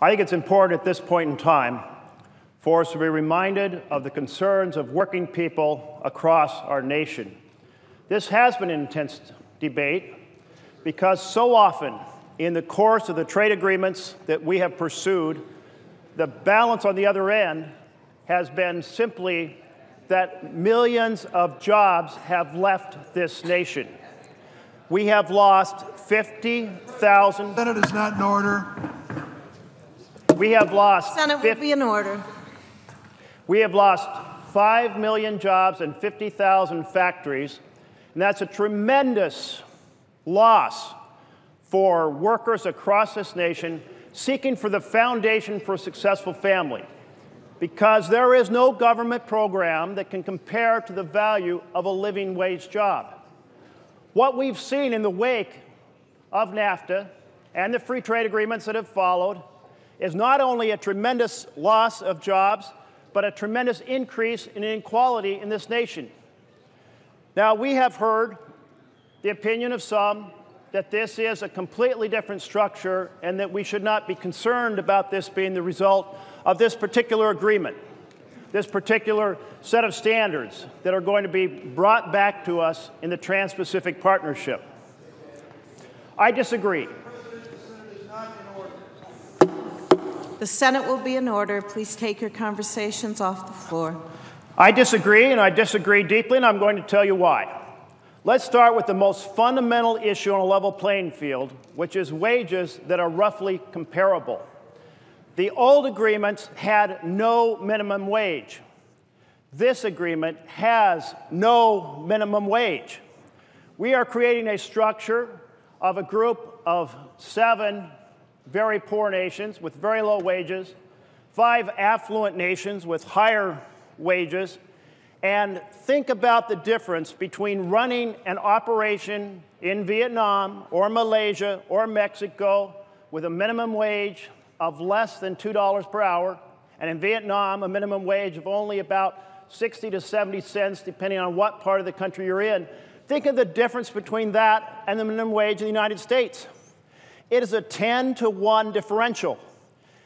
I think it's important at this point in time for us to be reminded of the concerns of working people across our nation. This has been an intense debate because so often in the course of the trade agreements that we have pursued, the balance on the other end has been simply that millions of jobs have left this nation. We have lost 50,000. Senate is not in order. We have lost. Senate will be in order. We have lost 5 million jobs and 50,000 factories, and that's a tremendous loss for workers across this nation seeking for the foundation for a successful family, because there is no government program that can compare to the value of a living wage job. What we've seen in the wake of NAFTA and the free trade agreements that have followed is not only a tremendous loss of jobs, but a tremendous increase in inequality in this nation. Now, we have heard the opinion of some that this is a completely different structure and that we should not be concerned about this being the result of this particular agreement, this particular set of standards that are going to be brought back to us in the Trans-Pacific Partnership. I disagree. The Senate will be in order. Please take your conversations off the floor. I disagree, and I disagree deeply, and I'm going to tell you why. Let's start with the most fundamental issue on a level playing field, which is wages that are roughly comparable. The old agreements had no minimum wage. This agreement has no minimum wage. We are creating a structure of a group of 7 very poor nations with very low wages, 5 affluent nations with higher wages, and think about the difference between running an operation in Vietnam or Malaysia or Mexico with a minimum wage of less than $2 per hour, and in Vietnam, a minimum wage of only about 60 to 70 cents, depending on what part of the country you're in. Think of the difference between that and the minimum wage in the United States. It is a 10-to-1 differential.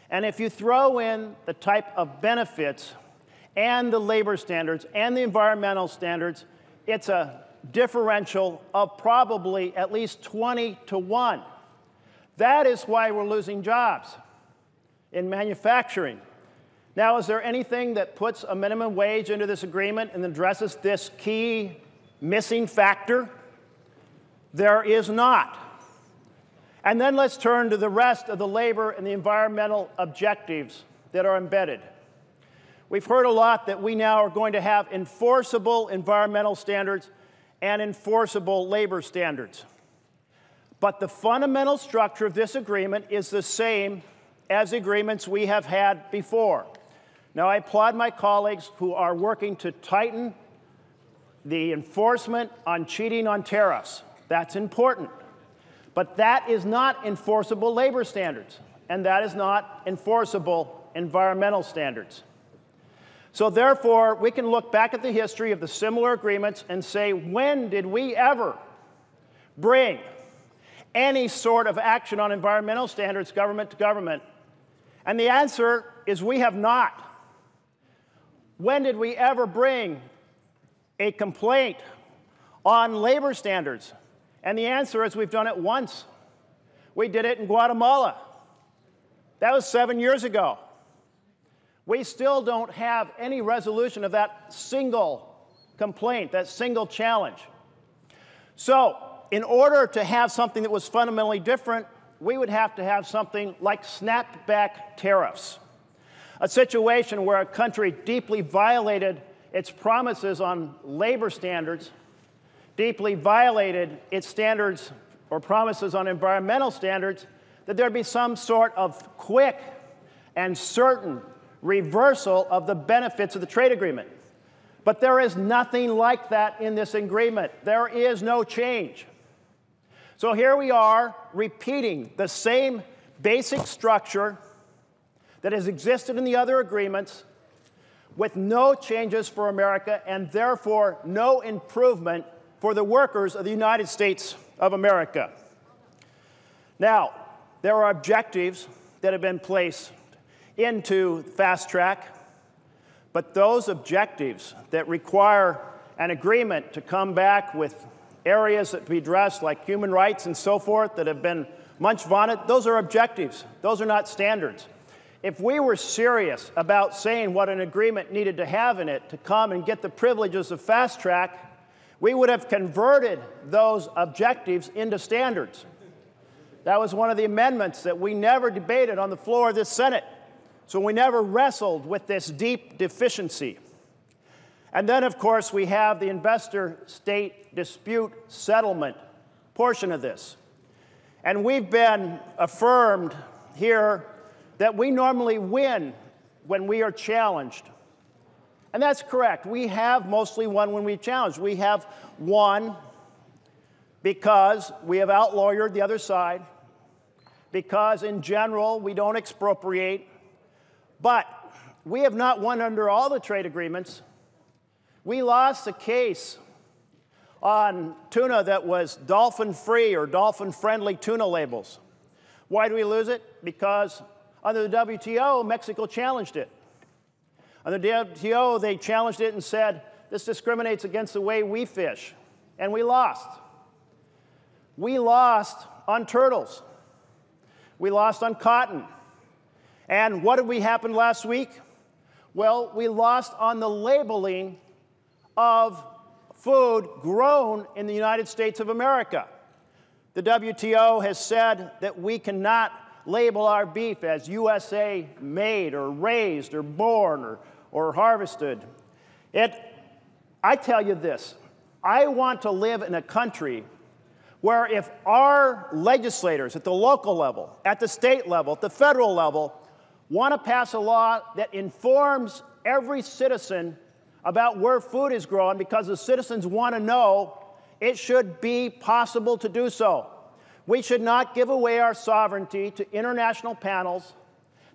And if you throw in the type of benefits and the labor standards and the environmental standards, it's a differential of probably at least 20-to-1. That is why we're losing jobs in manufacturing. Now, is there anything that puts a minimum wage into this agreement and addresses this key missing factor? There is not. And then let's turn to the rest of the labor and the environmental objectives that are embedded. We've heard a lot that we now are going to have enforceable environmental standards and enforceable labor standards. But the fundamental structure of this agreement is the same as agreements we have had before. Now, I applaud my colleagues who are working to tighten the enforcement on cheating on tariffs. That's important. But that is not enforceable labor standards, and that is not enforceable environmental standards. So therefore, we can look back at the history of the similar agreements and say, when did we ever bring any sort of action on environmental standards government to government? And the answer is we have not. When did we ever bring a complaint on labor standards? And the answer is we've done it once. We did it in Guatemala. That was 7 years ago. We still don't have any resolution of that single complaint, that single challenge. So, in order to have something that was fundamentally different, we would have to have something like snapback tariffs, a situation where a country deeply violated its promises on labor standards, deeply violated its standards or promises on environmental standards, that there'd be some sort of quick and certain reversal of the benefits of the trade agreement. But there is nothing like that in this agreement. There is no change. So here we are repeating the same basic structure that has existed in the other agreements with no changes for America and therefore no improvement for the workers of the United States of America. Now, there are objectives that have been placed into fast track, but those objectives that require an agreement to come back with areas that be addressed like human rights and so forth that have been much vaunted, those are objectives. Those are not standards. If we were serious about saying what an agreement needed to have in it to come and get the privileges of fast track, we would have converted those objectives into standards. That was one of the amendments that we never debated on the floor of this Senate. So we never wrestled with this deep deficiency. And then, of course, we have the investor-state dispute settlement portion of this. And we've been affirmed here that we normally win when we are challenged. And that's correct. We have mostly won when we challenge. We have won because we have outlawyered the other side, because in general we don't expropriate, but we have not won under all the trade agreements. We lost a case on tuna that was dolphin-free or dolphin-friendly tuna labels. Why do we lose it? Because under the WTO, Mexico challenged it. Under the WTO, they challenged it and said, this discriminates against the way we fish. And we lost. We lost on turtles. We lost on cotton. And what did we happen last week? Well, we lost on the labeling of food grown in the United States of America. The WTO has said that we cannot label our beef as USA made or raised or born or harvested. I tell you this, I want to live in a country where if our legislators at the local level, at the state level, at the federal level, want to pass a law that informs every citizen about where food is grown because the citizens want to know, it should be possible to do so. We should not give away our sovereignty to international panels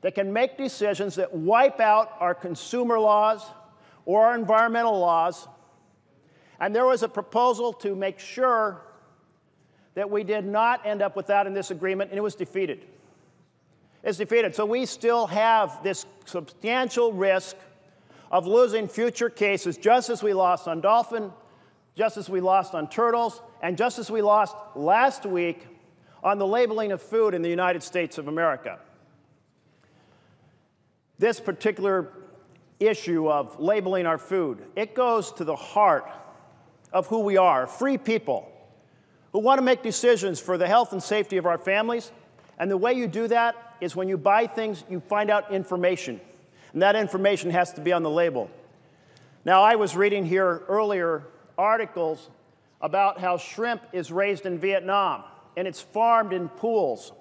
that can make decisions that wipe out our consumer laws or our environmental laws. And there was a proposal to make sure that we did not end up with that in this agreement, and it was defeated. It's defeated. So we still have this substantial risk of losing future cases, just as we lost on dolphin, just as we lost on turtles, and just as we lost last week on the labeling of food in the United States of America. This particular issue of labeling our food, it goes to the heart of who we are, free people who want to make decisions for the health and safety of our families. And the way you do that is when you buy things, you find out information. And that information has to be on the label. Now, I was reading here earlier articles about how shrimp is raised in Vietnam, and it's farmed in pools.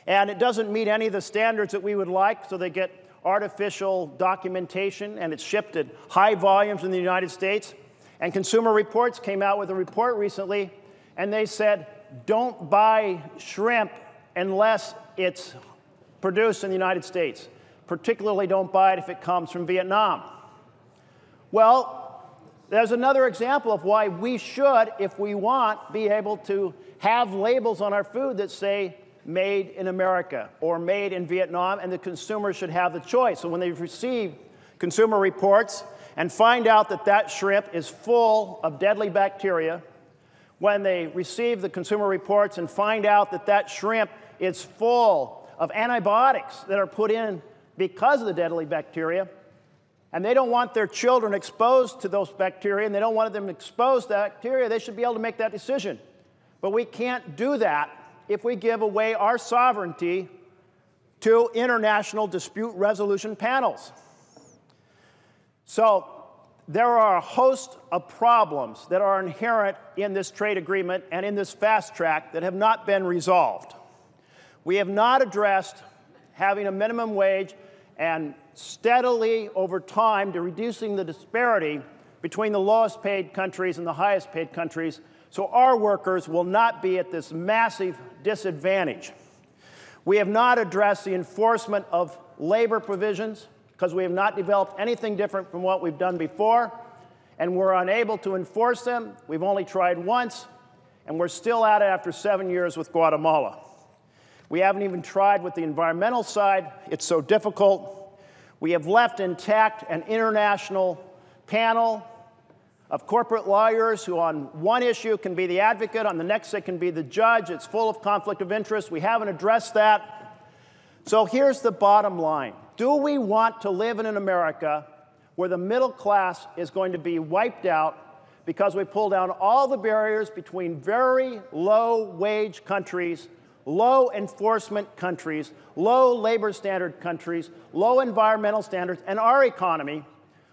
And it doesn't meet any of the standards that we would like, so they get artificial documentation, and it's shipped at high volumes in the United States. And Consumer Reports came out with a report recently, and they said, don't buy shrimp unless it's produced in the United States. Particularly, don't buy it if it comes from Vietnam. Well, there's another example of why we should, if we want, be able to have labels on our food that say made in America or made in Vietnam, and the consumer should have the choice. So when they receive Consumer Reports and find out that that shrimp is full of deadly bacteria, when they receive the Consumer Reports and find out that that shrimp is full of antibiotics that are put in because of the deadly bacteria, and they don't want their children exposed to those bacteria, and they don't want them exposed to bacteria, they should be able to make that decision. But we can't do that if we give away our sovereignty to international dispute resolution panels. So there are a host of problems that are inherent in this trade agreement and in this fast track that have not been resolved. We have not addressed having a minimum wage and steadily over time to reducing the disparity between the lowest paid countries and the highest paid countries, so our workers will not be at this massive disadvantage. We have not addressed the enforcement of labor provisions because we have not developed anything different from what we've done before, and we're unable to enforce them. We've only tried once, and we're still at it after 7 years with Guatemala. We haven't even tried with the environmental side. It's so difficult. We have left intact an international panel of corporate lawyers who on one issue can be the advocate, on the next they can be the judge. It's full of conflict of interest. We haven't addressed that. So here's the bottom line. Do we want to live in an America where the middle class is going to be wiped out because we pull down all the barriers between very low-wage countries, low enforcement countries, low labor standard countries, low environmental standards, and our economy,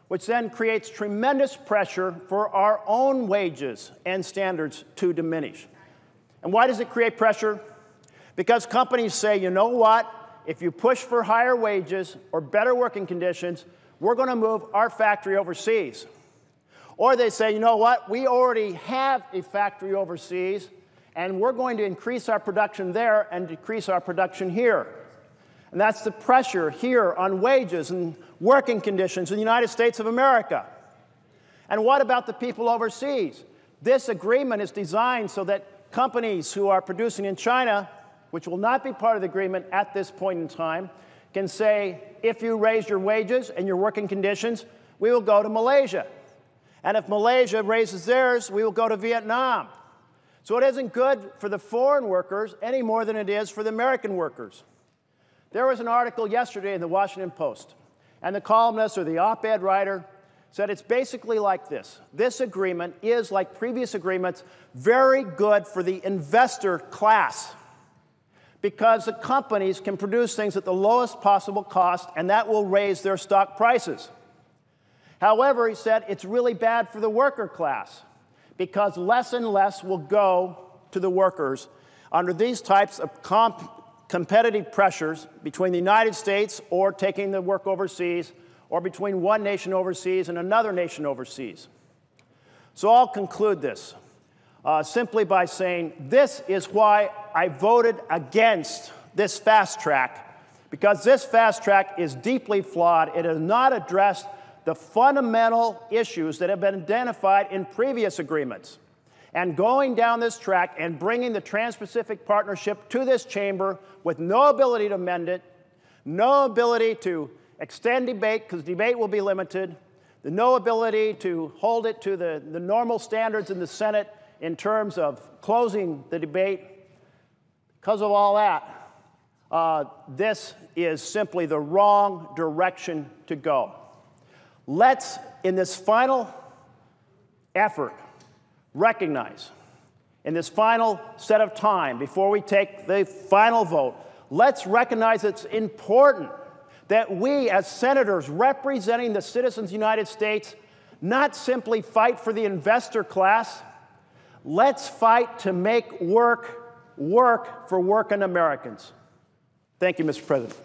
which then creates tremendous pressure for our own wages and standards to diminish? And why does it create pressure? Because companies say, you know what? If you push for higher wages or better working conditions, we're going to move our factory overseas. Or they say, you know what? We already have a factory overseas, and we're going to increase our production there and decrease our production here. And that's the pressure here on wages and working conditions in the United States of America. And what about the people overseas? This agreement is designed so that companies who are producing in China, which will not be part of the agreement at this point in time, can say, if you raise your wages and your working conditions, we will go to Malaysia. And if Malaysia raises theirs, we will go to Vietnam. So it isn't good for the foreign workers any more than it is for the American workers. There was an article yesterday in the Washington Post, and the columnist or the op-ed writer said it's basically like this. This agreement is, like previous agreements, very good for the investor class because the companies can produce things at the lowest possible cost, and that will raise their stock prices. However, he said it's really bad for the worker class because less and less will go to the workers under these types of competitive pressures between the United States or taking the work overseas, or between one nation overseas and another nation overseas. So I'll conclude this simply by saying this is why I voted against this fast track, because this fast track is deeply flawed. It has not addressed the fundamental issues that have been identified in previous agreements. And going down this track and bringing the Trans-Pacific Partnership to this chamber with no ability to amend it, no ability to extend debate, because debate will be limited, no ability to hold it to the normal standards in the Senate in terms of closing the debate. Because of all that, this is simply the wrong direction to go. Let's, in this final effort, recognize, in this final set of time before we take the final vote, let's recognize it's important that we as senators representing the citizens of the United States not simply fight for the investor class, let's fight to make work for working Americans. Thank you, Mr. President.